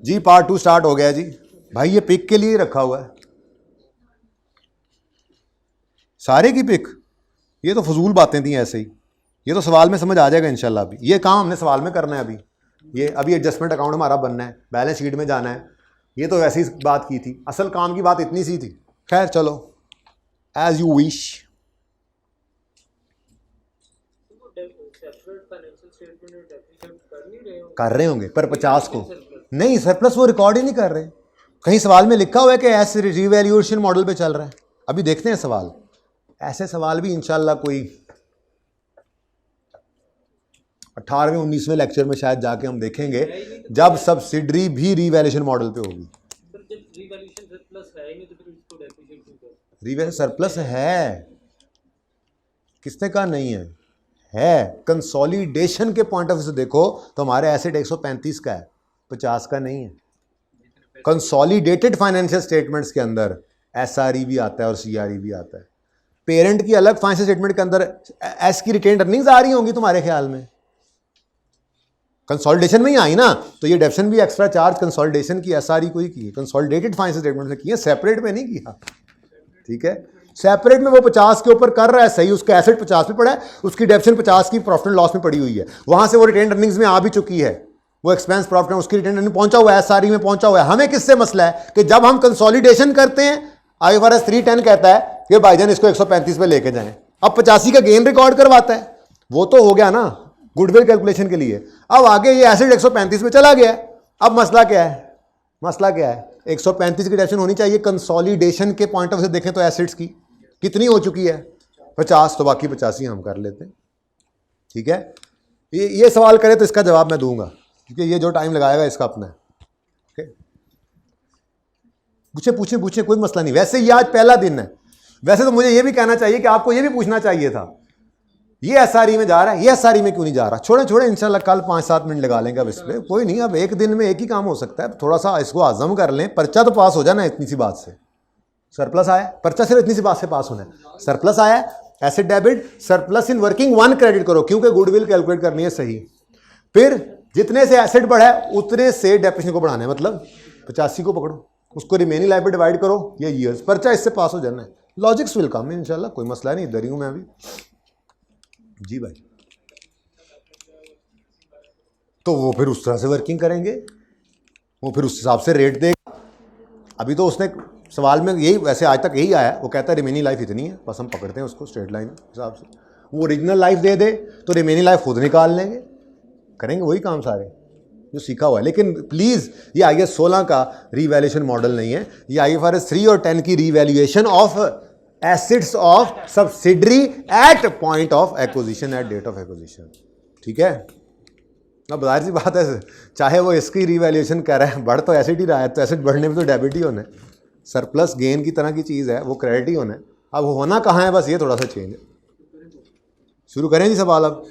जी part 2 start हो गया जी। भाई ये पिक के लिए रखा हुआ है, सारे की पिक। ये तो फजूल बातें थी ऐसे ही, ये तो सवाल में समझ आ जाएगा इंशाल्लाह। अभी ये काम हमने सवाल में करना है। ये अभी एडजस्टमेंट अकाउंट हमारा बनना है, बैलेंस शीट में जाना है। ये तो वैसे ही बात की थी, असल काम की बात इतनी सी थी। खैर चलो, एज यू विश। कर रहे होंगे पर 50 को नहीं, सरप्लस वो रिकॉर्ड ही नहीं कर रहे। कहीं सवाल में लिखा हुआ है कि ऐसे रिवैल्यूएशन मॉडल पे चल रहा है। अभी देखते हैं सवाल, ऐसे सवाल भी इंशाल्लाह कोई 18वें 19वें लेक्चर में शायद जाके हम देखेंगे, जब सब्सिडरी भी रिवैल्यूएशन मॉडल पे होगी। रिवैल्यूएशन सरप्लस है, किसने कहा नहीं है? है। कंसोलिडेशन के पॉइंट ऑफ व्यू से देखो तो हमारे एसेट 135 का है, 50 का नहीं है। कंसोलिडेटेड फाइनेंशियल स्टेटमेंट्स के अंदर एसआरई भी आता है और सीआरई भी आता है। पेरेंट की अलग फाइनेंशियल स्टेटमेंट के अंदर एस की रिटेन्ड अर्निंग्स आ रही होंगी तुम्हारे ख्याल में, कंसोलिडेशन में ही आई ना। तो ये डेप्शन भी एक्स्ट्रा चार्ज कंसोलिडेशन की एसआरई को ही की है, कंसोलिडेटेड फाइनेंशियल स्टेटमेंट से की है, सेपरेट में नहीं किया। ठीक है, सेपरेट में वो 50 के ऊपर कर रहा है, सही, उसका एसेट 50 पे पड़ा है, उसकी डेप्शन 50 की प्रॉफिट एंड लॉस में पड़ी हुई है, वहां से वो रिटेन अर्निंग्स में आ भी चुकी है, वो एक्सपेंस प्रॉफिट में उसकी रिटेन अर्निंग पहुंचा हुआ है, एसआरई में पहुंचा हुआ है। हमें किससे मसला है कि जब हम कंसोलिडेशन करते हैं, आईएफआरएस 310 कहता है कि भाईजान इसको 135 पे लेके जाएं, अब 85 का गेन रिकॉर्ड करवाता है। वो तो हो गया ना गुडविल कैलकुलेशन के लिए। अब आगे ये एसेट 135 में चला गया, अब मसला क्या है? मसला क्या है? 135 की डेप्शन होनी चाहिए। कंसोलिडेशन के पॉइंट ऑफ व्यू से देखें तो एसेट्स की कितनी हो चुकी है? 50, तो बाकी 85 हम कर लेते हैं। ठीक है, ये सवाल करे तो इसका जवाब मैं दूंगा, क्योंकि ये जो टाइम लगाएगा इसका अपना है। पूछे पूछे, कोई मसला नहीं। वैसे ये आज पहला दिन है, वैसे तो मुझे ये भी कहना चाहिए कि आपको ये भी पूछना चाहिए था, ये एसआरई में जा रहा है, ये एसआरई में क्यों नहीं जा रहा? छोड़े इंशाल्लाह कल 5-7 मिनट लगा लेंगे अब इस पर, कोई नहीं। अब एक दिन में एक ही काम हो सकता है, थोड़ा सा इसको आजम कर लें। पर्चा तो पास हो जाना इतनी सी बात से, सरप्लस आया, पर्चा सिर्फ इतनी सी बात से पास होना है। सरप्लस आया, asset debit, surplus in working 1 credit करो, क्योंकि गुडविल कैलकुलेट करनी है सही। फिर जितने से एसेट बढ़ा है उतने से डेप्रिसिएशन को बढ़ाना है, मतलब 85 को पकड़ो, उसको रिमेनिंग लाइफ पे डिवाइड करो, ये ईयर्स, पर्चा इससे पास हो जाना है। लॉजिक्स विल कम इंशाल्लाह, कोई मसला नहीं, इधर ही हूं मैं अभी। जी भाई, तो वो फिर उस तरह से वर्किंग करेंगे, वो फिर उस हिसाब से रेट देगा। अभी तो उसने सवाल में यही, वैसे आज तक यही आया, वो कहता है रिमेनिंग लाइफ इतनी है, बस हम पकड़ते हैं उसको स्ट्रेट लाइन हिसाब से। वो ओरिजिनल लाइफ दे दे तो रिमेनिंग लाइफ खुद निकाल लेंगे, करेंगे वही काम सारे जो सीखा हुआ है। लेकिन प्लीज़ ये आईएएस 16 का रीवैल्यूएशन मॉडल नहीं है, ये आईएफआरएस 3 और 10 की revaluation of assets of subsidiary at point of acquisition, at date of acquisition. ठीक है, अब बाहर सी बात है, चाहे वो इसकी रीवैल्यूएशन कर रहा है, बढ़ तो एसेट ही रहा है, तो एसेट बढ़ने में तो डेबिट ही होना है, सरप्लस गेन की तरह की चीज़ है, वो क्रेडिट ही होना है। अब होना कहाँ है, बस ये थोड़ा सा चेंज है। शुरू करें जी सवाल, अब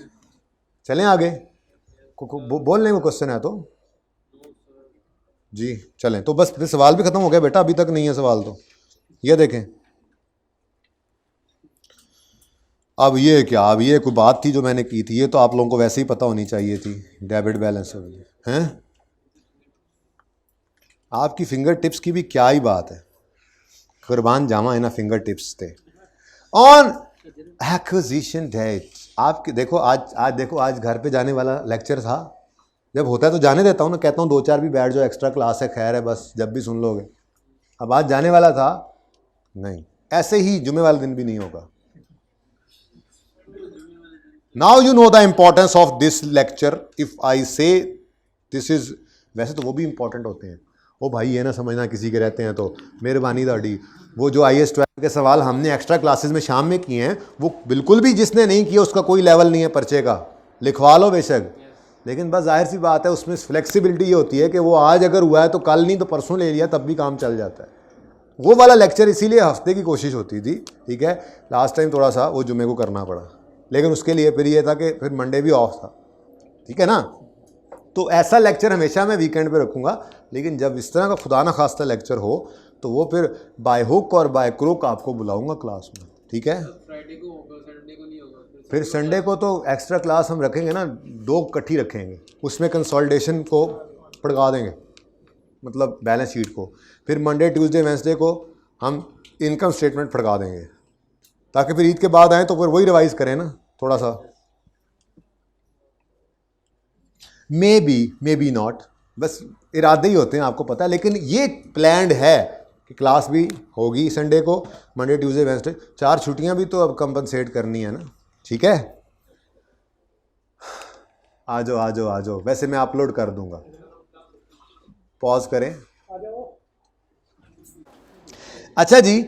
चलें आगे, बोलने को क्वेश्चन है तो जी चलें। तो बस फिर सवाल भी खत्म हो गया बेटा, अभी तक नहीं है सवाल। तो ये देखें, अब ये क्या, अब ये कोई बात थी जो मैंने की थी, ये तो आप लोगों को वैसे ही पता होनी चाहिए थी। डेबिट बैलेंस हैं, आपकी फिंगर टिप्स की भी क्या ही बात है, कुर्बान जामा है ना फिंगर टिप्स थे ऑन एक्विजिशन डेट। आपके देखो आज देखो, आज घर पे जाने वाला लेक्चर था, जब होता है तो जाने देता हूँ ना, कहता हूँ 2-4 भी बैठ जाओ, एक्स्ट्रा क्लास है, खैर है, बस जब भी सुन लोगे। अब आज जाने वाला था नहीं, ऐसे ही जुमे वाले दिन भी नहीं होगा। Now you know the importance of this lecture if I से दिस इज, वैसे तो वो भी इंपॉर्टेंट होते हैं, ओ भाई ये ना समझना किसी के रहते हैं तो मेहरबानी दाढ़ी। वो जो IAS 12 के सवाल हमने एक्स्ट्रा क्लासेस में शाम में किए हैं, वो बिल्कुल भी जिसने नहीं किया उसका कोई लेवल नहीं है पर्चे का, लिखवा लो बेशक, लेकिन बस जाहिर सी बात है उसमें फ्लेक्सिबिलिटी ये होती है कि वो आज अगर हुआ है तो कल नहीं तो परसों ले लिया, तब भी काम चल जाता है। वो वाला लेक्चर इसीलिए हफ्ते की कोशिश होती थी। ठीक है, लास्ट टाइम थोड़ा सा वो जुमे को करना पड़ा, लेकिन उसके लिए फिर ये था कि फिर मंडे भी ऑफ था। ठीक है ना, तो ऐसा लेक्चर हमेशा मैं वीकेंड पे रखूँगा, लेकिन जब इस तरह का खुदा ना खास्ता लेक्चर हो तो वो फिर बाय हुक और बाय क्रुक आपको बुलाऊंगा क्लास में। ठीक है, फ्राइडे को होगा, संडे को नहीं होगा, फिर संडे को तो एक्स्ट्रा क्लास हम रखेंगे ना, 2 इकट्ठी रखेंगे, उसमें कंसोलिडेशन को पढ़ा देंगे। मतलब बैलेंस शीट को, फिर मंडे ट्यूसडे वेंसडे को हम इनकम स्टेटमेंट फटका देंगे, ताकि फिर ईद के बाद आए तो फिर वही रिवाइज करें ना थोड़ा सा। मे बी नॉट, बस इरादे ही होते हैं आपको पता है, लेकिन ये प्लान्ड है कि क्लास भी होगी संडे को, मंडे ट्यूसडे वेंसडे, 4 छुट्टियां भी तो अब कंपनसेट करनी है ना। ठीक है, आ जाओ। वैसे मैं अपलोड कर दूंगा, पॉज करें। अच्छा जी,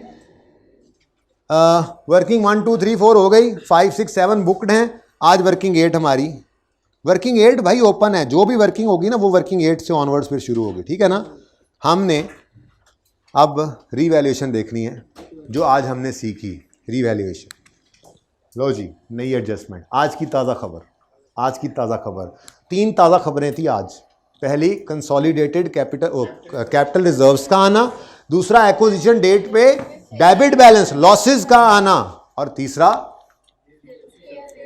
वर्किंग 1 2 3 4 हो गई, 5 6 7 बुकड हैं। आज वर्किंग 8 हमारी, वर्किंग 8 भाई ओपन है, जो भी वर्किंग होगी ना वो वर्किंग 8 से ऑनवर्ड्स फिर शुरू होगी। ठीक है ना। हमने अब रीवैल्यूएशन देखनी है, जो आज हमने सीखी रीवैल्यूएशन। लो जी, नई एडजस्टमेंट, आज की ताज़ा खबर 3 ताज़ा खबरें थी आज। पहली कंसोलिडेटेड कैपिटल रिजर्व्स का आना, दूसरा एक्विजिशन डेट पे डेबिट बैलेंस लॉसेस का आना, और तीसरा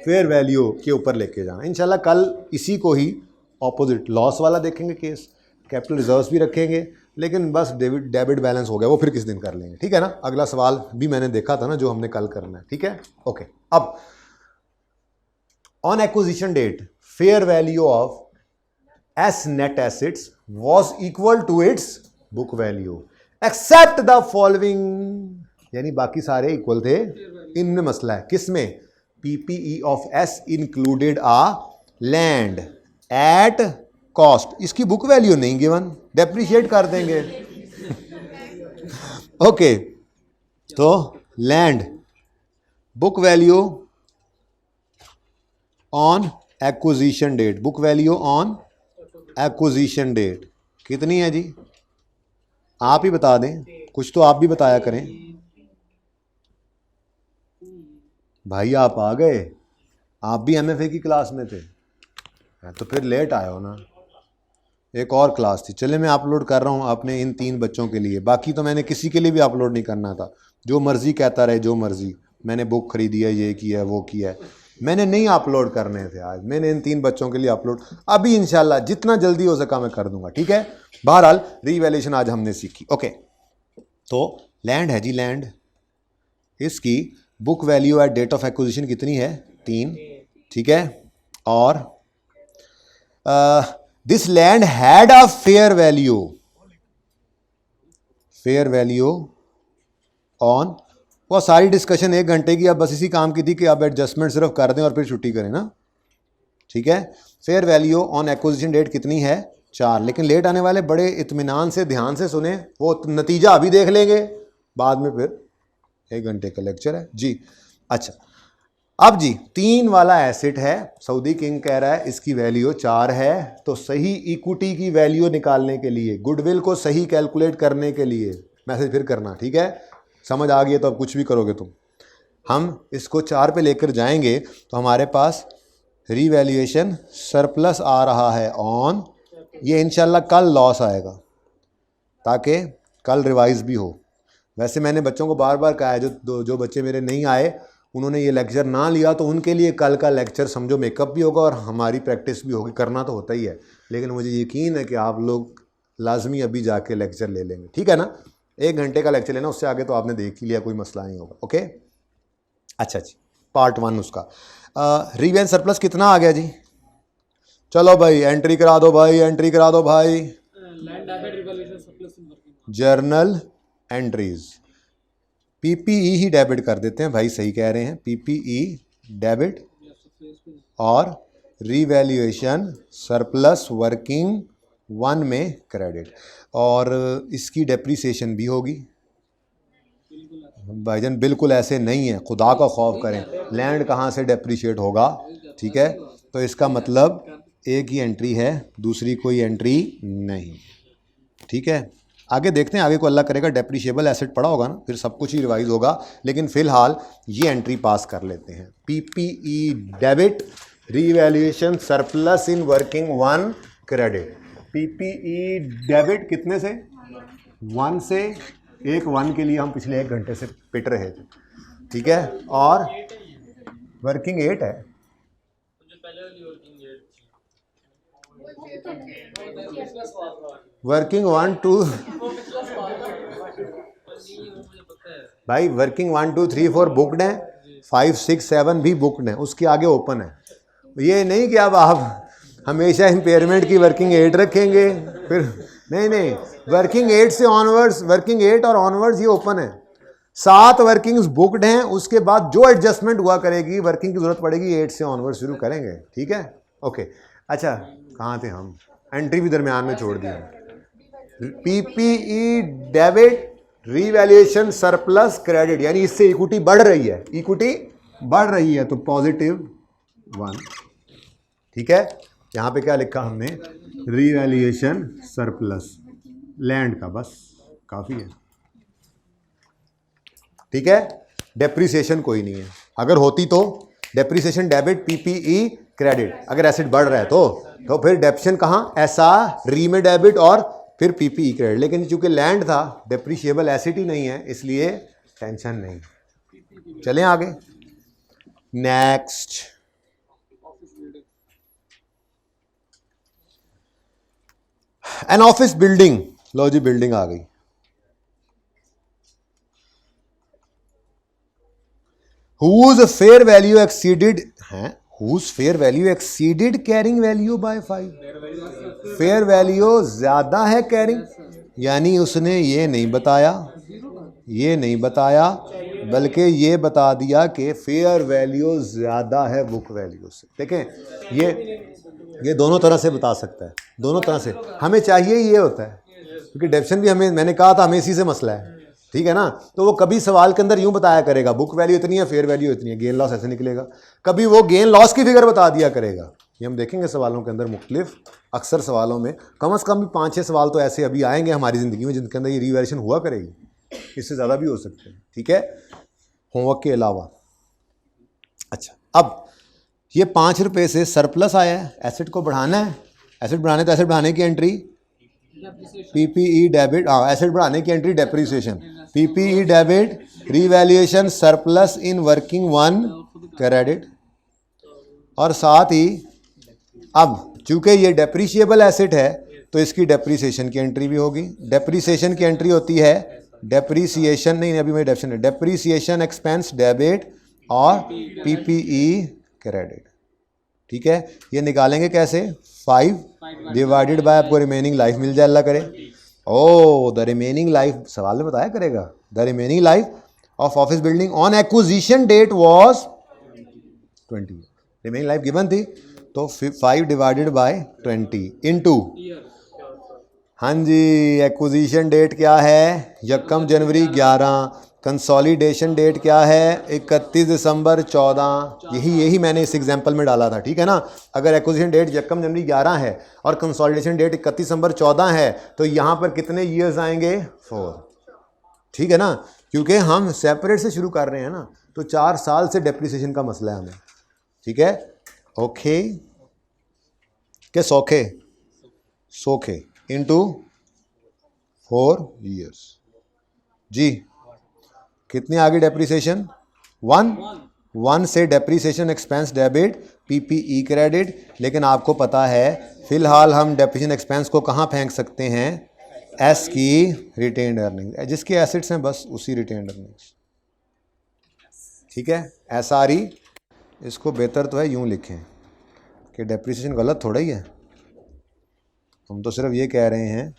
फेयर वैल्यू के ऊपर लेके जाना। इंशाल्लाह कल इसी को ही ऑपोजिट लॉस वाला देखेंगे केस, कैपिटल रिजर्व्स भी रखेंगे, लेकिन बस डेबिट बैलेंस हो गया वो फिर किस दिन कर लेंगे। ठीक है ना। अगला सवाल भी मैंने देखा था ना जो हमने कल करना है। ठीक है, ओके। अब on acquisition date fair value of S net assets was equal to its book value except the following, यानी बाकी सारे इक्वल थे, इनमें मसला है। किसमें? PPE of S included a land at cost, इसकी बुक वैल्यू नहीं गिवन, डेप्रिशिएट कर देंगे। ओके, तो land book value on acquisition date, book value on acquisition date कितनी है जी? आप ही बता दें, कुछ तो आप भी बताया करें भाई। आप आ गए, आप भी एमएफए की क्लास में थे, तो फिर लेट आए हो ना। एक और क्लास थी, चले मैं अपलोड कर रहा हूँ अपने इन 3 बच्चों के लिए, बाकी तो मैंने किसी के लिए भी अपलोड नहीं करना था। जो मर्जी कहता रहे, जो मर्जी, मैंने बुक खरीदी है, ये किया है, वो किया है, मैंने नहीं अपलोड करने थे आज। मैंने इन 3 बच्चों के लिए अपलोड अभी इंशाल्लाह जितना जल्दी हो सका मैं कर दूंगा। ठीक है, बहरहाल रीवैल्यूएशन आज हमने सीखी। ओके, तो लैंड है जी, लैंड, इसकी book value at date of acquisition कितनी है? 3। ठीक है, और this land had a fair value on, वो सारी डिस्कशन 1 घंटे की अब बस इसी काम की थी कि अब एडजस्टमेंट सिर्फ कर दें और फिर छुट्टी करें ना। ठीक है, fair value on acquisition date कितनी है? 4। लेकिन लेट आने वाले बड़े इत्मीनान से ध्यान से सुने, वो नतीजा अभी देख लेंगे, बाद में फिर 1 घंटे का लेक्चर है जी। अच्छा, अब जी 3 वाला एसेट है, सऊदी किंग कह रहा है इसकी वैल्यू 4 है, तो सही इक्विटी की वैल्यू निकालने के लिए, गुडविल को सही कैलकुलेट करने के लिए मैसेज फिर करना। ठीक है, समझ आ गई तो अब कुछ भी करोगे तुम। हम इसको 4 पे लेकर जाएंगे तो हमारे पास रीवैल्यूएशन सरप्लस आ रहा है ऑन, ये इंशाल्लाह कल लॉस आएगा ताकि कल रिवाइज भी हो। वैसे मैंने बच्चों को बार बार कहा है, जो बच्चे मेरे नहीं आए उन्होंने ये लेक्चर ना लिया तो उनके लिए कल का लेक्चर समझो मेकअप भी होगा और हमारी प्रैक्टिस भी होगी, करना तो होता ही है, लेकिन मुझे यकीन है कि आप लोग लाजमी अभी जाके लेक्चर ले लेंगे। ठीक है ना, 1 घंटे का लेक्चर लेना, उससे आगे तो आपने देख ही लिया, कोई मसला नहीं होगा। ओके, अच्छा जी, पार्ट 1 उसका रीवैल्यूएशन सरप्लस कितना आ गया जी? चलो भाई एंट्री करा दो भाई, एंट्री करा दो भाई, जर्नल एंट्रीज, पीपीई ही डेबिट कर देते हैं भाई, सही कह रहे हैं, पीपीई डेबिट और रीवैल्यूएशन सरप्लस वर्किंग 1 में क्रेडिट, और इसकी डेप्रीसिएशन भी होगी। भाईजान बिल्कुल ऐसे नहीं है, खुदा का खौफ करें, लैंड कहाँ से डेप्रीशिएट होगा? ठीक है, तो इसका मतलब एक ही एंट्री है, दूसरी कोई एंट्री नहीं। ठीक है, आगे देखते हैं, आगे को अल्लाह करेगा डेप्रीशिएबल एसेट पड़ा होगा ना, फिर सब कुछ ही रिवाइज होगा, लेकिन फिलहाल ये एंट्री पास कर लेते हैं। PPE debit revaluation surplus in working 1 credit. PPE debit कितने से? 1 से, एक 1 के लिए हम पिछले 1 घंटे से पिट रहे थे। ठीक है, और वर्किंग 8 है, वर्किंग 1 2 भाई वर्किंग 1 2 3 4 बुकड है, 5 6 7 भी बुकड है, उसके आगे ओपन है। ये नहीं कि अब आप हमेशा इम्पेयरमेंट की वर्किंग 8 रखेंगे फिर, नहीं, वर्किंग 8 से ऑनवर्ड्स, वर्किंग 8 और ऑनवर्ड्स ये ओपन है। 7 वर्किंग्स बुकड हैं, उसके बाद जो एडजस्टमेंट हुआ करेगी, वर्किंग की जरूरत पड़ेगी 8 से ऑनवर्ड शुरू करेंगे। ठीक है, ओके। अच्छा कहाँ थे हम? एंट्री भी दरमियान में छोड़ दी। PPE debit, revaluation surplus credit, यानी इससे इक्विटी बढ़ रही है, इक्विटी बढ़ रही है तो +1। ठीक है, यहां पे क्या लिखा हमने? रीवैल्यूएशन सरप्लस लैंड का, बस काफी है। ठीक है, डेप्रिसिएशन कोई नहीं है, अगर होती तो डेप्रिसिएशन डेबिट पीपीई क्रेडिट, अगर एसेट बढ़ रहा है तो फिर डेप्रिसिएशन कहाँ? एसआर री में डेबिट और फिर पीपीई क्रेडिट, लेकिन चूंकि लैंड था डेप्रिशिएबल एसेट ही नहीं है, इसलिए टेंशन नहीं। चलें आगे, नेक्स्ट। एन ऑफिस बिल्डिंग, लो जी बिल्डिंग आ गई। whose fair value exceeded whose fair value exceeded carrying value by 5। Fair value ज्यादा है कैरिंग, यानी उसने ये नहीं बताया, बल्कि ये बता दिया कि फेयर वैल्यू ज्यादा है बुक वैल्यू से। देखें ये दोनों तरह से बता सकता है, दोनों तरह से हमें चाहिए ये होता है, क्योंकि डेप्शन भी हमें, मैंने कहा था हमें इसी से मसला है। ठीक है ना, तो वो कभी सवाल के अंदर यूं बताया करेगा बुक वैल्यू इतनी है, फेयर वैल्यू इतनी है, गेन लॉस ऐसे निकलेगा, कभी वो गेन लॉस की फिगर बता दिया करेगा। ये हम देखेंगे सवालों के अंदर मुख्तलिफ, अक्सर सवालों में कम से कम भी 5-6 सवाल तो ऐसे अभी आएंगे हमारी ज़िंदगी में जिनके अंदर ये रिवैल्यूएशन हुआ करेगी, इससे ज़्यादा भी हो सकते हैं। ठीक है, होमवर्क के अलावा। अच्छा, अब ये 5 रुपये से सरप्लस आया है, एसेट को बढ़ाना है, एसेट बढ़ाने तो एसेट बढ़ाने की एंट्री पीपीई डेबिट, एसेट बढ़ाने की entry depreciation, PPE debit revaluation surplus in working 1 credit, और साथ ही अब चूंकि ये डेप्रिशिएबल एसेट है तो इसकी डेप्रिसिएशन की एंट्री भी होगी। डेप्रिसिएशन की एंट्री होती है डेप्रिसिएशन, नहीं अभी मेरी डेफिनेशन है, डेप्रिसिएशन एक्सपेंस डेबिट और पीपीई क्रेडिट। ठीक है, ये निकालेंगे कैसे? 5 डिवाइडेड बाय, आपको रिमेनिंग लाइफ मिल जाए अल्लाह करे। ओ द रिमेनिंग लाइफ सवाल में बताया करेगा, the remaining life of office building on acquisition date was 20। Remaining life given थी तो 5 डिवाइडेड बाय 20 इनटू, हाँ जी, एक्विजिशन डेट क्या है? 1 जनवरी 11, कंसोलिडेशन डेट क्या है? 31 दिसंबर 14। यही मैंने इस एग्जांपल में डाला था। ठीक है ना, अगर एक्विजिशन डेट 1 जनवरी 11 है और कंसोलिडेशन डेट 31 दिसंबर 14 है तो यहाँ पर कितने ईयर्स आएंगे? 4। ठीक है ना, क्योंकि हम सेपरेट से शुरू कर रहे हैं ना, तो 4 साल से डेप्रिसिएशन का मसला है हमें। ठीक है, ओके के सोखे इनटू 4 ईयर्स। जी कितनी आ गई डेप्रिसिएशन? 1 से depreciation expense debit PPE credit, लेकिन आपको पता है फिलहाल हम डेप्रिसिएशन एक्सपेंस को कहाँ फेंक सकते हैं? एस की रिटेन्ड अर्निंग, जिसके एसेट्स हैं बस उसी रिटेन्ड अर्निंग्स। ठीक है, एसआरई, इसको बेहतर तो है यूं लिखें कि डेप्रिसिएशन गलत थोड़ा ही है, हम तो सिर्फ ये कह रहे हैं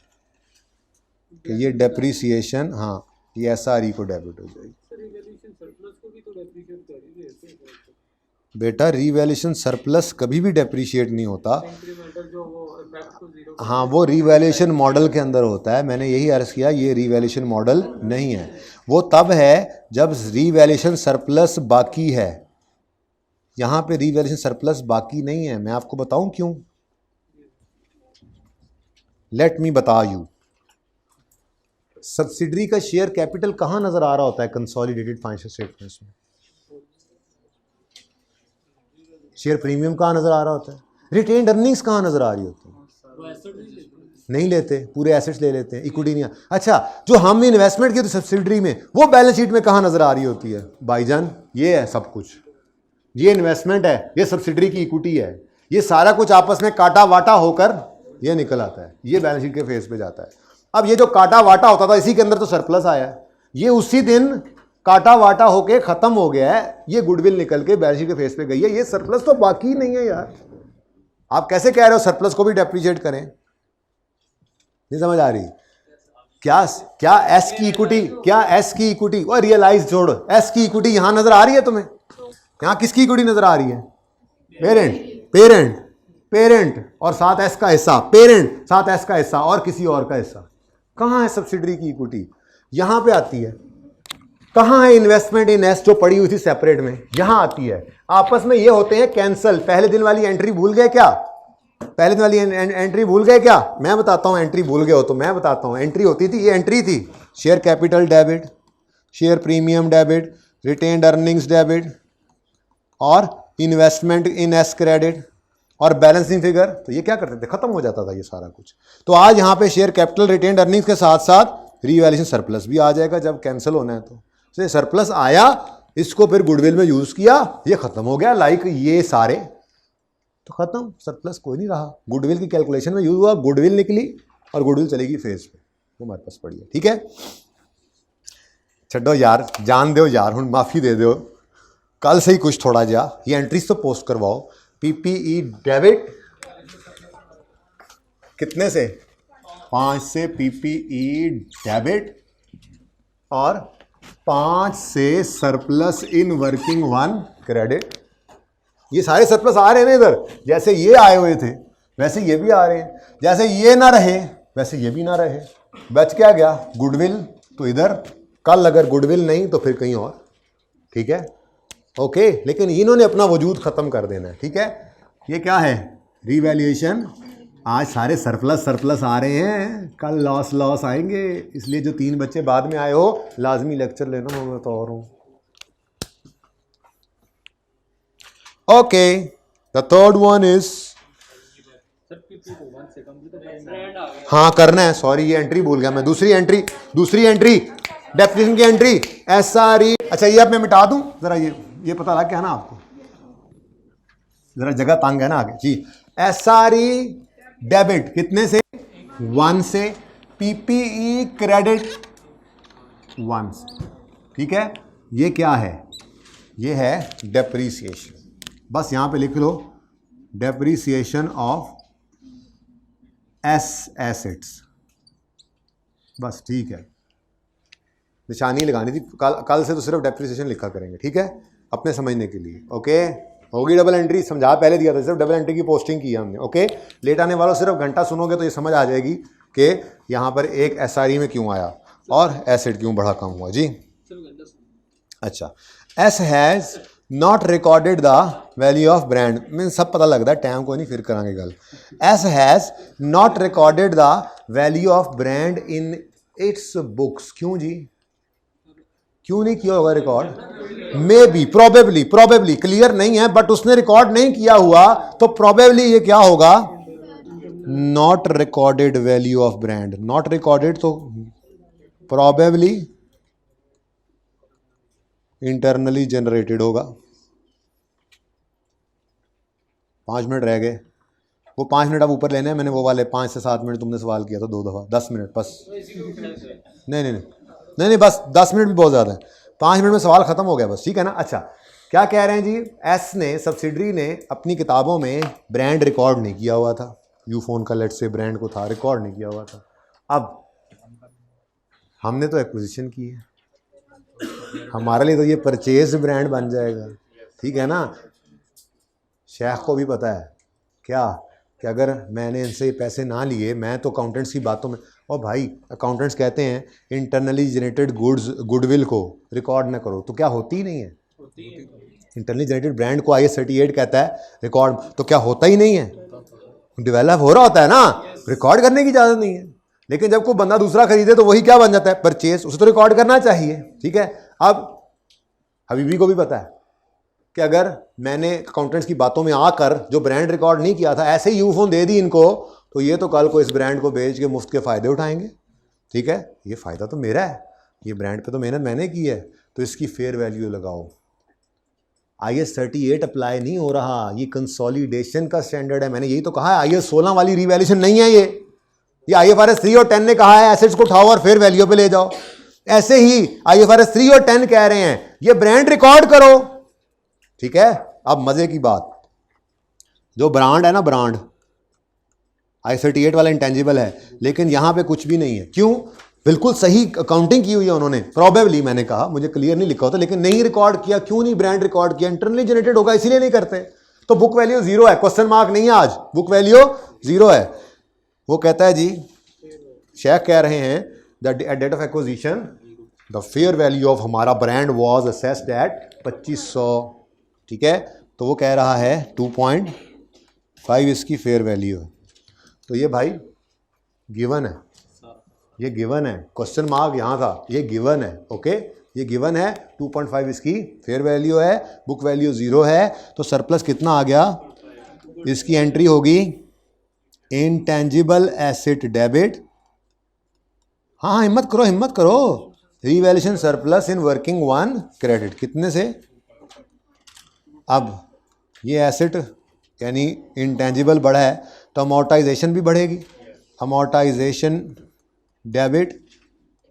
कि ये डेप्रिसिएशन, हाँ ये एसआरई को डेबिट हो जाएगी। बेटा रीवैल्यूएशन सरप्लस कभी भी डेप्रिशिएट नहीं होता, हाँ वो रीवैल्यूएशन मॉडल के अंदर होता है। मैंने यही अर्ज किया, ये रीवैल्यूएशन मॉडल नहीं है, वो तब है जब रीवैल्यूएशन सरप्लस बाकी है। यहाँ पे रीवैल्यूएशन सरप्लस बाकी नहीं है, मैं आपको बताऊं क्यों? लेट मी बता यू। सब्सिडरी का शेयर कैपिटल कहाँ नजर आ रहा होता है कंसोलिडेटेड फाइनेंशियल स्टेटमेंट्स में? शेयर प्रीमियम कहाँ नजर आ रहा होता है? रिटेन्ड अर्निंग्स कहाँ नजर आ रही होती है? नहीं लेते, पूरे एसेट्स ले लेते हैं, इक्विटी नहीं। अच्छा, जो हम इन्वेस्टमेंट की तो सब्सिडरी में, वो बैलेंस शीट में कहाँ नजर आ रही होती है? भाईजान ये है सब कुछ, ये इन्वेस्टमेंट है, ये सब्सिडरी की इक्विटी है, ये सारा कुछ आपस में काटा वाटा होकर ये निकल आता है, ये बैलेंस शीट के फेस पे जाता है। अब ये जो काटा वाटा होता था इसी के अंदर तो सरप्लस आया है, ये उसी दिन काटा वाटा होके खत्म हो गया है, ये गुडविल निकल के बैलेंस शीट के फेस पे गई है, ये सरप्लस तो बाकी नहीं है यार। आप कैसे कह रहे हो सरप्लस को भी डेप्रिशिएट करें? नहीं समझ आ रही? क्या क्या एस की इक्विटी, क्या एस की इक्विटी और रियलाइज छोड़, एस की इक्विटी यहां नजर आ रही है तुम्हें? यहां किसकी इक्विटी नजर आ रही है? पेरेंट, पेरेंट, पेरेंट और साथ एस का हिस्सा, पेरेंट साथ एस का हिस्सा और किसी और का हिस्सा। कहां है सब्सिडरी की इक्विटी? यहां पे आती है। कहां है इन्वेस्टमेंट इन एस जो पड़ी हुई थी सेपरेट में? यहां आती है। आपस में ये होते हैं कैंसल। पहले दिन वाली एंट्री भूल गए क्या? पहले दिन वाली एंट्री भूल गए क्या? मैं बताता हूं, एंट्री भूल गए हो तो मैं बताता हूं। एंट्री होती थी, ये एंट्री थी, share capital debit, share premium debit, retained earnings debit और इन्वेस्टमेंट इन एस क्रेडिट और बैलेंसिंग फिगर। तो ये क्या करते थे? खत्म हो जाता था ये सारा कुछ। तो आज यहां पे शेयर कैपिटल रिटेन्ड अर्निंग्स के साथ साथ रीवैल्यूएशन सरप्लस भी आ जाएगा जब कैंसिल होना है। तो सरप्लस आया, इसको फिर गुडविल में यूज किया, ये खत्म हो गया। लाइक ये सारे तो खत्म, सरप्लस कोई नहीं रहा। गुडविल की कैलकुलेशन में यूज हुआ, गुडविल निकली और गुडविल चलेगी फेज पे, वो हमारे पास पड़ी है। ठीक है, छो यार, जान दो यार, हूँ माफी दे दो, कल से ही कुछ थोड़ा जा ये एंट्रीज तो पोस्ट करवाओ। पीपीई डेबिट कितने से? 5 से पीपीई डेबिट और 5 से surplus in working one credit. ये सारे सरप्लस आ रहे हैं ना इधर, जैसे ये आए हुए थे वैसे ये भी आ रहे हैं, जैसे ये ना रहे वैसे ये भी ना रहे। बच क्या गया? गुडविल। तो इधर कल अगर गुडविल नहीं तो फिर कहीं और। ठीक है, ओके। लेकिन इन्होंने अपना वजूद खत्म कर देना है। ठीक है, ये क्या है? रीवैल्यूएशन। आज सारे सरप्लस सरप्लस आ रहे हैं, कल लॉस लॉस आएंगे। इसलिए जो 3 बच्चे बाद में आए हो लाजमी लेक्चर लेना, मैं बता रहा हूं। Okay, the third one is, हाँ करना है, सॉरी ये एंट्री भूल गया मैं। दूसरी एंट्री डेप्रिसिएशन की एंट्री एसआरई। अच्छा ये अब मैं मिटा दूं जरा, ये पता लग गया ना आपको? जरा जगह तंग है ना आगे जी। एसआरई डेबिट कितने से? 1 से। पीपीई क्रेडिट 1 से। ठीक है, ये क्या है? ये है डेप्रीसिएशन। बस यहां पे लिख लो डेप्रीसिएशन ऑफ एस एसेट्स, बस। ठीक है, निशानी लगानी थी, कल से तो सिर्फ डेप्रीसिएशन लिखा करेंगे। ठीक है, अपने समझने के लिए। ओके, होगी डबल एंट्री, समझा पहले दिया था, सिर्फ डबल एंट्री की पोस्टिंग की हमने। ओके, लेट आने वालों सिर्फ घंटा सुनोगे तो ये समझ आ जाएगी कि यहाँ पर एक एसआरई में क्यों आया और एसेट क्यों बढ़ा कम हुआ जी। अच्छा, S has not recorded the value of brand, mean सब पता लगता है, टाइम को नहीं फिर करांगे गल। S has not recorded the value of brand in its books. क्यों जी? क्यों नहीं किया होगा record? May be, probably clear नहीं है, बट उसने रिकॉर्ड नहीं किया हुआ तो प्रोबेबली ये क्या होगा? Not recorded value of brand. Not recorded तो प्रोबेबली इंटरनली जनरेटेड होगा। 5 मिनट रह गए, वो 5 मिनट अब ऊपर लेने हैं मैंने, वो वाले 5 से 7 मिनट तुमने सवाल किया था 2 दफ़ा, 10 मिनट बस। नहीं, बस 10 मिनट भी बहुत ज़्यादा है, 5 मिनट में सवाल ख़त्म हो गया बस। ठीक है ना? अच्छा, क्या कह रहे हैं जी? एस ने, सब्सिडरी ने अपनी किताबों में ब्रांड रिकॉर्ड नहीं किया हुआ था। यूफोन का लेट से ब्रांड को था, रिकॉर्ड नहीं किया हुआ था। अब हमने तो एक्विजिशन की है, हमारे लिए तो ये परचेज ब्रांड बन जाएगा। ठीक है ना? शेख को भी पता है क्या कि अगर मैंने इनसे पैसे ना लिए, मैं तो अकाउंटेंट्स की बातों में, और भाई अकाउंटेंट्स कहते हैं इंटरनली जनरेटेड गुडविल को रिकॉर्ड ना करो, तो क्या होती ही नहीं है? इंटरनली जनरेटेड ब्रांड को IAS 38 कहता है रिकॉर्ड, तो क्या होता ही नहीं है? डेवलप हो रहा होता है ना, रिकॉर्ड करने की इजाज़त नहीं है। लेकिन जब कोई बंदा दूसरा खरीदे तो वही क्या बन जाता है? परचेज, उसे तो रिकॉर्ड करना चाहिए। ठीक है, अब हबीबी को भी पता है कि अगर मैंने अकाउंटेंट्स की बातों में आकर जो ब्रांड रिकॉर्ड नहीं किया था, ऐसे ही यूफोन दे दी इनको, तो ये तो कल को इस ब्रांड को बेच के मुफ्त के फ़ायदे उठाएंगे। ठीक है, ये फ़ायदा तो मेरा है, ये ब्रांड पे तो मेहनत मैंने की है, तो इसकी फेयर वैल्यू लगाओ। IS 38 अप्लाई नहीं हो रहा, ये कंसोलिडेशन का स्टैंडर्ड है। मैंने यही तो कहा है, IS 16 वाली रीवैल्यूएशन नहीं है ये IFRS 3 और 10 ने कहा है एसेट्स को उठाओ और फिर वैल्यू पे ले जाओ। ऐसे ही IFRS 3 और 10 कह रहे हैं ये ब्रांड रिकॉर्ड करो, ठीक है। अब मजे की बात, जो ब्रांड है ना, ब्रांड IS 38 वाला इंटेंजिबल है, लेकिन यहां पे कुछ भी नहीं है। क्यों? बिल्कुल सही अकाउंटिंग की हुई है उन्होंने, प्रॉबेबली मैंने कहा, मुझे क्लियर नहीं लिखा होता, लेकिन नहीं रिकॉर्ड किया। क्यों नहीं ब्रांड रिकॉर्ड किया? इंटरनली जनरेटेड होगा इसीलिए नहीं करते। तो बुक वैल्यू 0 है, क्वेश्चन मार्क नहीं है आज, बुक वैल्यू 0 है। वो कहता है जी, शेख कह रहे हैं that at date of acquisition the fair value of हमारा ब्रांड वाज असेस्ड एट 2500, ठीक है। तो वो कह रहा है 2.5 इसकी फेयर वैल्यू है। तो ये भाई गिवन है, ये गिवन है, क्वेश्चन मार्क यहाँ था, ये गिवन है, ओके, ये गिवन है। 2.5 इसकी फेयर वैल्यू है, बुक वैल्यू 0 है। तो सरप्लस कितना आ गया? इसकी एंट्री होगी इंटेंजिबल एसेट डेबिट। हाँ, हिम्मत करो, हिम्मत करो। Revaluation surplus in working 1 credit, कितने से? अब ये एसेट यानी इंटेंजिबल बढ़ा है तो अमोर्टाइजेशन भी बढ़ेगी। अमोर्टाइजेशन डेबिट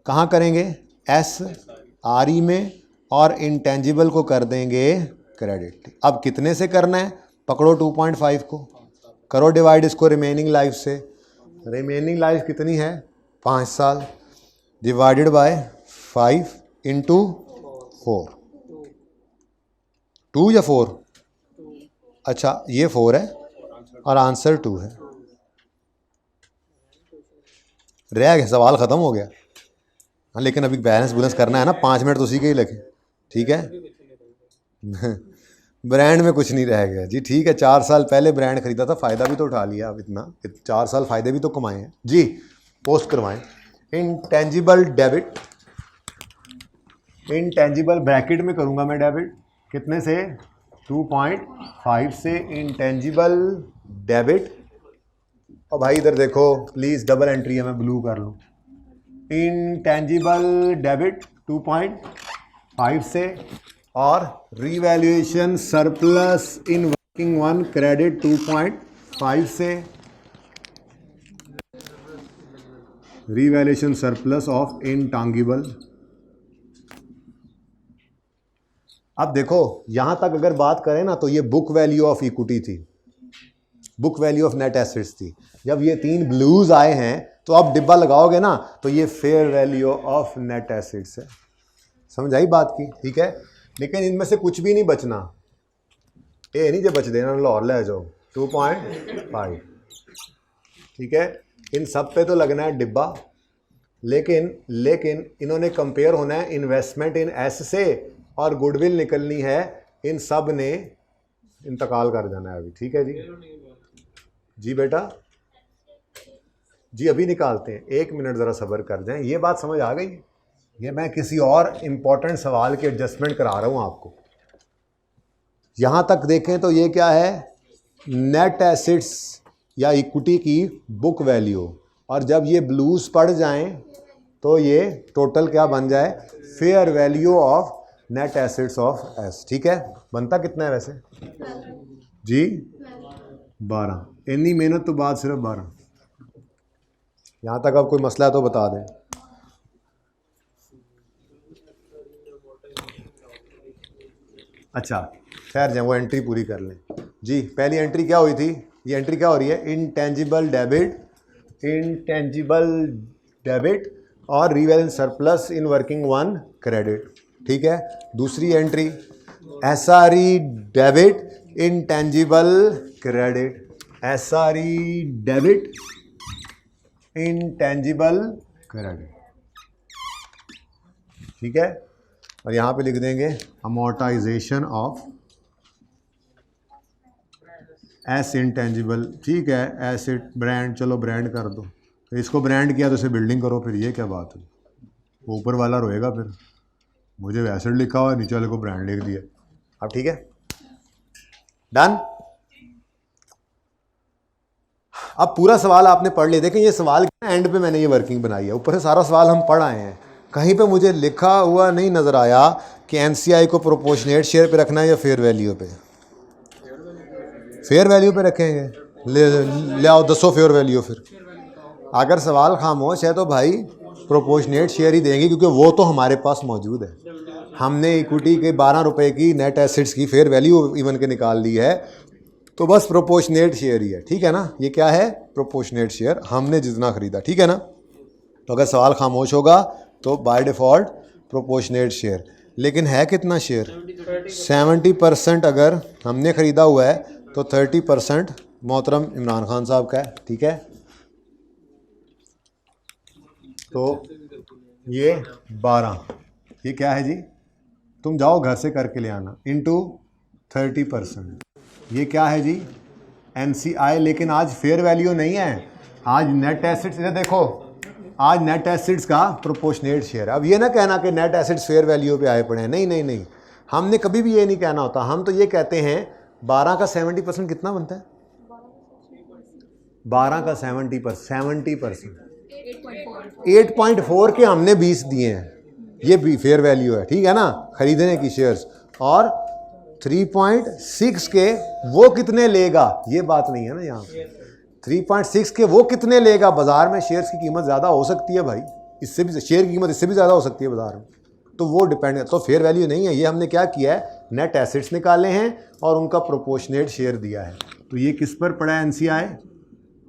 कहाँ करेंगे? SRE में, और इंटेंजिबल को कर देंगे क्रेडिट। अब कितने से करना है? पकड़ो 2.5 को, करो डिवाइड इसको रिमेनिंग लाइफ से। रिमेनिंग लाइफ कितनी है? 5 साल, डिवाइडेड बाय 5 इंटू 4। 2 या 4? अच्छा, ये 4 है और आंसर 2 है। रह गया, सवाल ख़त्म हो गया। हाँ, लेकिन अभी बैलेंस बुलेंस करना है ना, 5 मिनट तो उसी के ही लगे, ठीक है। ब्रांड में कुछ नहीं रह गया जी, ठीक है। 4 साल पहले ब्रांड खरीदा था, फ़ायदा भी तो उठा लिया। अब इतना 4 साल फ़ायदे भी तो कमाए हैं जी। पोस्ट करवाएं। इंटेंजिबल डेबिट, इंटेंजिबल ब्रैकेट में करूँगा मैं डेबिट, कितने से? 2.5 से इंटेंजिबल डेबिट। और भाई इधर देखो प्लीज़, डबल एंट्री है, मैं ब्लू कर लूँ। इंटेंजिबल डेबिट 2.5 से, और revaluation surplus in working 1 credit 2.5 से। Revaluation surplus of intangible. अब देखो यहां तक अगर बात करें ना, तो ये बुक वैल्यू ऑफ इक्विटी थी, book value of net assets थी। जब ये 3 ब्लूज आए हैं तो अब डिब्बा लगाओगे ना, तो ये fair value of net assets है। समझ आई बात की? ठीक है। लेकिन इनमें से कुछ भी नहीं बचना, ये नहीं जो बच देना लाहौर ले जाओ 2.5, ठीक है। इन सब पे तो लगना है डिब्बा, लेकिन इन्होंने कंपेयर होना है इन्वेस्टमेंट इन एस से, और गुडविल निकलनी है, इन सब ने इंतकाल कर जाना है अभी, ठीक है जी। जी बेटा जी, अभी निकालते हैं, 1 मिनट ज़रा सब्र कर जाएं। ये बात समझ आ गई? ये मैं किसी और इम्पोर्टेंट सवाल की एडजस्टमेंट करा रहा हूँ आपको। यहाँ तक देखें तो ये क्या है? नेट एसेट्स या इक्विटी की बुक वैल्यू, और जब ये ब्लूज पड़ जाएं तो ये टोटल क्या बन जाए? Fair value of net assets of S, ठीक है। बनता कितना है वैसे जी? 12। इतनी मेहनत तो बाद सिर्फ 12। यहाँ तक अब कोई मसला है तो बता दें। अच्छा खैर जाए, वो एंट्री पूरी कर लें जी। पहली एंट्री क्या हुई थी? ये एंट्री क्या हो रही है? इंटेंजिबल डेबिट, इंटेंजिबल डेबिट और revaluation surplus in working 1 credit, ठीक है। दूसरी entry SRE debit, intangible credit, SRE debit, intangible credit, ठीक है। और यहाँ पे लिख देंगे अमोर्टाइजेशन ऑफ एस इंटेंजिबल, ठीक है। एसेट ब्रांड, चलो ब्रांड कर दो, तो इसको ब्रांड किया तो इसे बिल्डिंग करो, फिर ये क्या बात है? वो ऊपर वाला रोएगा फिर, मुझे एसेट लिखा हुआ है, नीचे वाले को ब्रांड लिख दिया। अब ठीक है, डन। अब पूरा सवाल आपने पढ़ लिया। देखें ये सवाल एंड पे मैंने ये वर्किंग बनाई है, ऊपर से सारा सवाल हम पढ़ आए हैं, कहीं पे मुझे लिखा हुआ नहीं नज़र आया कि एनसीआई को प्रोपोर्शनेट शेयर पे रखना है या फेयर वैल्यू पे। फेयर वैल्यू पे रखेंगे, ले आओ दसो फेयर वैल्यू। फिर अगर सवाल खामोश है तो भाई प्रोपोर्शनेट शेयर ही देंगे, क्योंकि वो तो हमारे पास मौजूद है। हमने इक्विटी के 12 रुपए की नेट एसेट्स की फेयर वैल्यू इवन के निकाल ली है, तो बस प्रोपोर्शनेट शेयर ही है, ठीक है ना। ये क्या है? प्रोपोर्शनेट शेयर, हमने जितना खरीदा, ठीक है ना। तो अगर सवाल खामोश होगा तो बाय डिफ़ॉल्ट प्रोपोर्शनेट शेयर। लेकिन है कितना शेयर? 70% अगर हमने ख़रीदा हुआ है तो 30% मोहतरम इमरान खान साहब का है, ठीक है। तो ये 12, ये क्या है जी? तुम जाओ घर से करके ले आना, इंटू 30%। ये क्या है जी? एनसीआई। लेकिन आज फेयर वैल्यू नहीं है, आज नेट एसेट्स। इधर देखो, आज नेट एसेट्स का प्रोपोर्शनेट शेयर है। अब ये ना कहना कि नेट एसेट्स फेयर वैल्यू पे आए पड़े हैं, नहीं नहीं नहीं, हमने कभी भी ये नहीं कहना होता। हम तो ये कहते हैं 12 का 70% कितना बनता है? 12 का 70%, 8.4 के हमने 20 दिए हैं, ये भी फेयर वैल्यू है, ठीक है ना, खरीदने की शेयर्स। और 3.6 के वो कितने लेगा, ये बात नहीं है ना यहाँ पे। 3.6 के वो कितने लेगा? बाजार में शेयर्स की कीमत ज़्यादा हो सकती है भाई, इससे भी शेयर की कीमत इससे भी ज़्यादा हो सकती है बाजार में, तो वो डिपेंड है। तो फेयर वैल्यू नहीं है ये, हमने क्या किया है, नेट एसेट्स निकाले हैं और उनका प्रोपोर्शनेट शेयर दिया है। तो ये किस पर पड़ा है? एनसीआई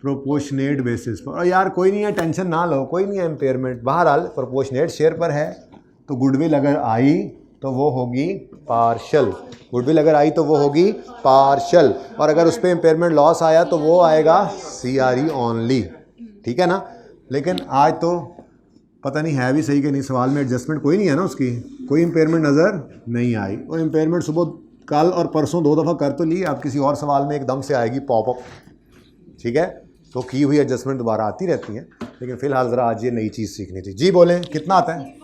प्रोपोर्शनेट बेसिस पर। और यार कोई नहीं है, टेंशन ना लो, कोई नहीं है इम्पेयरमेंट, बहरहाल प्रोपोर्शनेट शेयर पर है। तो गुडविल अगर आई तो वो होगी पार्शल, गुडविल अगर आई तो वो होगी पार्शल, और अगर उस पर इम्पेयरमेंट लॉस आया तो वो आएगा सीआरई ओनली, ठीक है ना। लेकिन आज तो पता नहीं है भी सही कि नहीं, सवाल में एडजस्टमेंट कोई नहीं है ना, उसकी कोई इम्पेयरमेंट नज़र नहीं आई। और इम्पेयरमेंट सुबह कल और परसों 2 दफ़ा कर तो ली, अब किसी और सवाल में एकदम से आएगी पॉपअप, ठीक है। तो की हुई एडजस्टमेंट दोबारा आती रहती हैं, लेकिन फिलहाल ज़रा आज ये नई चीज़ सीखनी थी। जी बोलें, कितना आता है?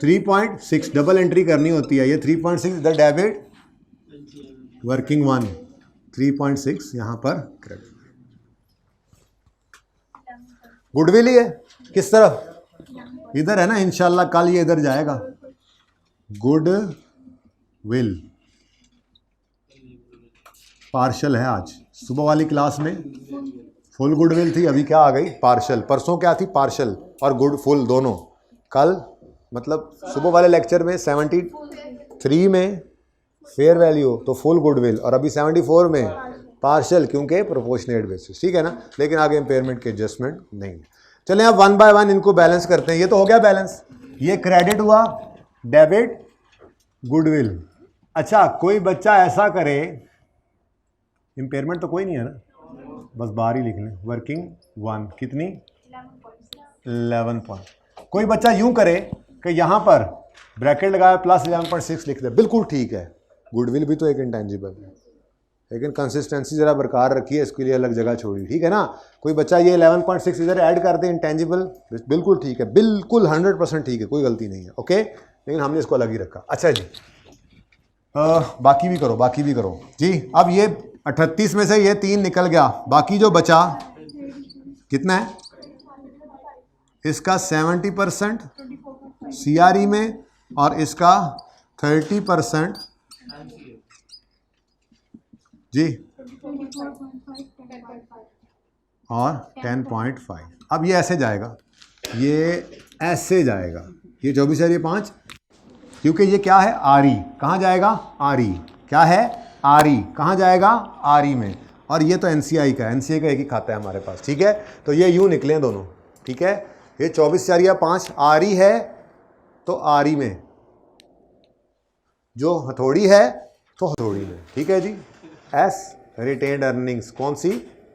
3.6 डबल एंट्री करनी होती है। ये 3.6 इधर डेबिट, वर्किंग 1, 3.6 यहाँ पर क्रेडिट। गुडविल ही है, किस तरफ? इधर है ना, इंशाल्लाह कल ये इधर जाएगा। गुडविल पार्शल है आज, सुबह वाली क्लास में फुल गुडविल थी, अभी क्या आ गई? पार्शल। परसों क्या थी? पार्शल और गुड फुल दोनों। कल मतलब सुबह वाले लेक्चर में 73 में फेयर वैल्यू तो फुल गुडविल, और अभी 74 में पार्शल, क्योंकि प्रोपोर्शनेट बेसिस, ठीक है ना। लेकिन आगे इम्पेयरमेंट के एडजस्टमेंट नहीं है। चलें अब 1 बाय 1 इनको बैलेंस करते हैं। ये तो हो गया बैलेंस, ये क्रेडिट हुआ, डेबिट, गुडविल। अच्छा, कोई बच्चा ऐसा करे, इम्पेयरमेंट तो कोई नहीं है ना, बस बाहर ही लिख लें, वर्किंग 1 कितनी? 11 पॉइंट। कोई बच्चा यूं करे कि यहाँ पर ब्रैकेट लगाया प्लस 11.6 लिख दे, बिल्कुल ठीक है, गुडविल भी तो एक इंटेंजिबल है, लेकिन कंसिस्टेंसी ज़रा बरकरार रखी है, इसके लिए अलग जगह छोड़ी, ठीक है ना। कोई बच्चा ये 11.6 इधर ऐड कर दे, इंटेंजिबल, बिल्कुल ठीक है, बिल्कुल 100% ठीक है, कोई गलती नहीं है, ओके। लेकिन हमने इसको अलग ही रखा। अच्छा जी, बाकी भी करो, बाकी भी करो जी। अब ये 38 में से ये 3 निकल गया, बाकी जो बचा कितना है? इसका 70% सीआरई में और इसका 30% जी, और 10.5। अब ये ऐसे जाएगा, ये ऐसे जाएगा, ये 24 है, ये 5, क्योंकि ये क्या है? आरई। कहाँ जाएगा? आरई। क्या है? आरई। कहाँ जाएगा? आरई में। और ये तो एनसीआई का है, एनसीआई का एक ही खाता है हमारे पास, ठीक है। तो ये यूँ निकले दोनों, ठीक है। ये 24 4 या 5 आरई है, तो आरई में, जो हथौड़ी है तो हथौड़ी में, ठीक है जी। एस रिटेन्ड अर्निंग्स कौन सी?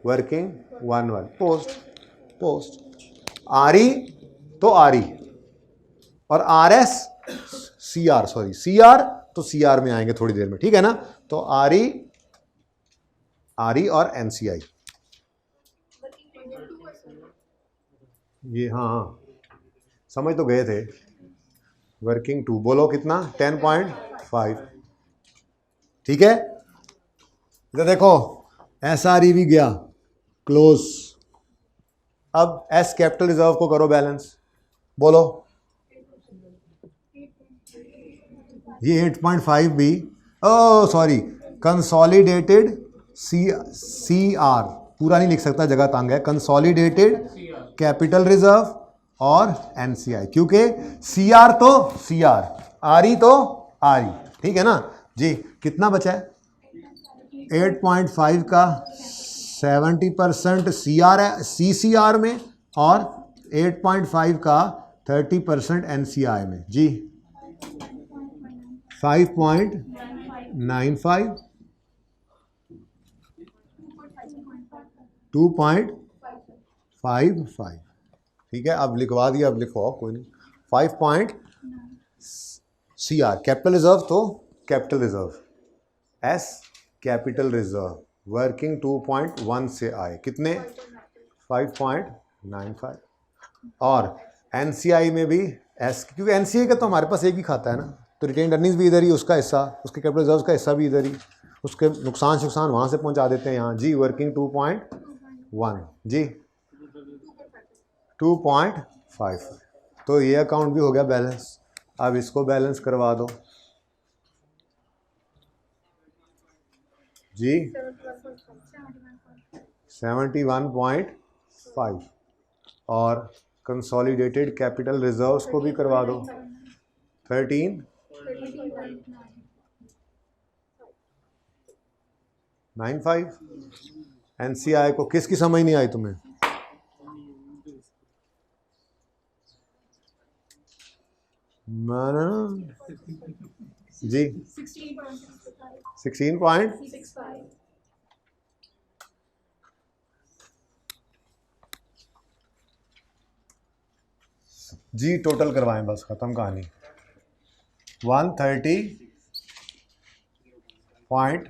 वर्किंग 1 पोस्ट आरई तो आरई, और आरएस सीआर, सॉरी सीआर तो सीआर में आएंगे थोड़ी देर में, ठीक है ना। तो आरई और एनसीआई, ये हाँ समझ तो गए थे। वर्किंग 2 बोलो कितना? 10.5, ठीक है। इधर देखो, एसआरई भी गया क्लोज। अब एस कैपिटल रिजर्व को करो बैलेंस, बोलो ये 8.5 भी, ओ सॉरी, कंसोलिडेटेड CR पूरा नहीं लिख सकता, जगह तंग है, कंसोलिडेटेड कैपिटल रिजर्व और NCI, क्योंकि CR तो CR, RE तो RE, ठीक है ना जी। कितना बचा है? 8.5 का 70% CR है CCR में और 8.5 का 30% NCI में जी। 5.95, 2.55, ठीक है। अब लिखवा दिया, अब लिखवाओ कोई नहीं। 5 CR कैपिटल रिजर्व, तो capital reserve S capital reserve working 2.1 से आए कितने? 5.95। और NCI में भी S, क्योंकि NCI का तो हमारे पास एक ही खाता है ना, तो रिटेन अर्निंग्स भी इधर ही, उसका हिस्सा, उसके कैपिटल रिजर्व का हिस्सा भी इधर ही, उसके नुकसान वहाँ से पहुँचा देते हैं यहाँ जी। वर्किंग 2.1 जी, 2.5। तो ये अकाउंट भी हो गया बैलेंस। अब इसको बैलेंस करवा दो जी। 71.5 और कंसोलिडेटेड कैपिटल रिजर्व्स को भी करवा दो 13.95। NCI को किसकी समझ नहीं आई तुम्हें? जी 16.65 जी। टोटल करवाएं बस, खत्म कहानी। 130.5,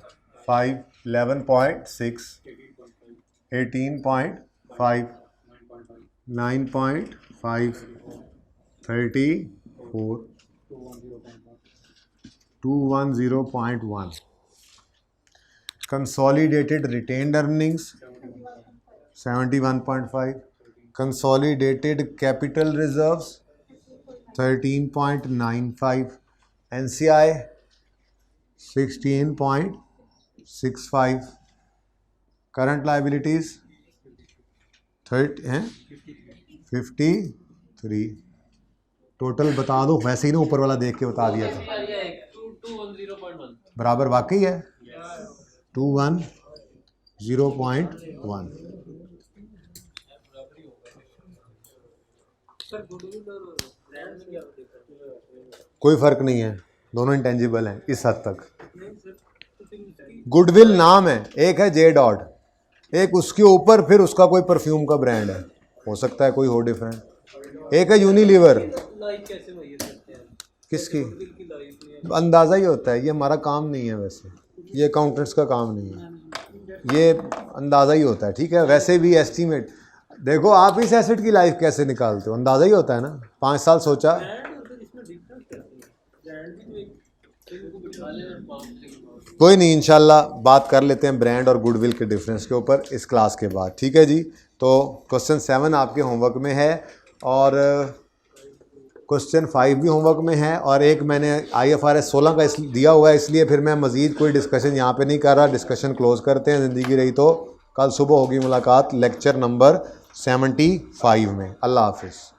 11.6, 18.5, 9.5, 34, 210.1। Consolidated retained earnings 71.5, consolidated capital reserves 13.95, NCI 16.65, current liabilities 53। Total बता दो, वैसे ही ना ऊपर वाला देख के बता दिया था। 210.1 बराबर वाकई है 210.1। कोई फर्क नहीं है, दोनों इंटेंजिबल हैं इस हद तक। गुडविल नाम है, एक है जे डॉट, एक उसके ऊपर फिर उसका कोई परफ्यूम का ब्रांड है, हो सकता है कोई हो डिफरेंट। एक है यूनिलीवर, किसकी अंदाज़ा ही होता है, ये हमारा काम नहीं है, वैसे ये अकाउंटेंट्स का काम नहीं है, ये अंदाज़ा ही होता है, ठीक है। वैसे भी एस्टीमेट देखो, आप इस एसेट की लाइफ कैसे निकालते हो, अंदाज़ा ही होता है ना। 5 साल सोचा, कोई नहीं, इंशाल्लाह बात कर लेते हैं ब्रांड और गुडविल के डिफरेंस के ऊपर इस क्लास के बाद, ठीक है जी। तो क्वेश्चन 7 आपके होमवर्क में है और क्वेश्चन 5 भी होमवर्क में है, और एक मैंने IFRS 16 का दिया हुआ है, इसलिए फिर मैं मज़ीद कोई डिस्कशन यहाँ पे नहीं कर रहा। डिस्कशन क्लोज़ करते हैं, ज़िंदगी रही तो कल सुबह होगी मुलाकात लेक्चर नंबर 75 में। अल्लाह हाफिज़।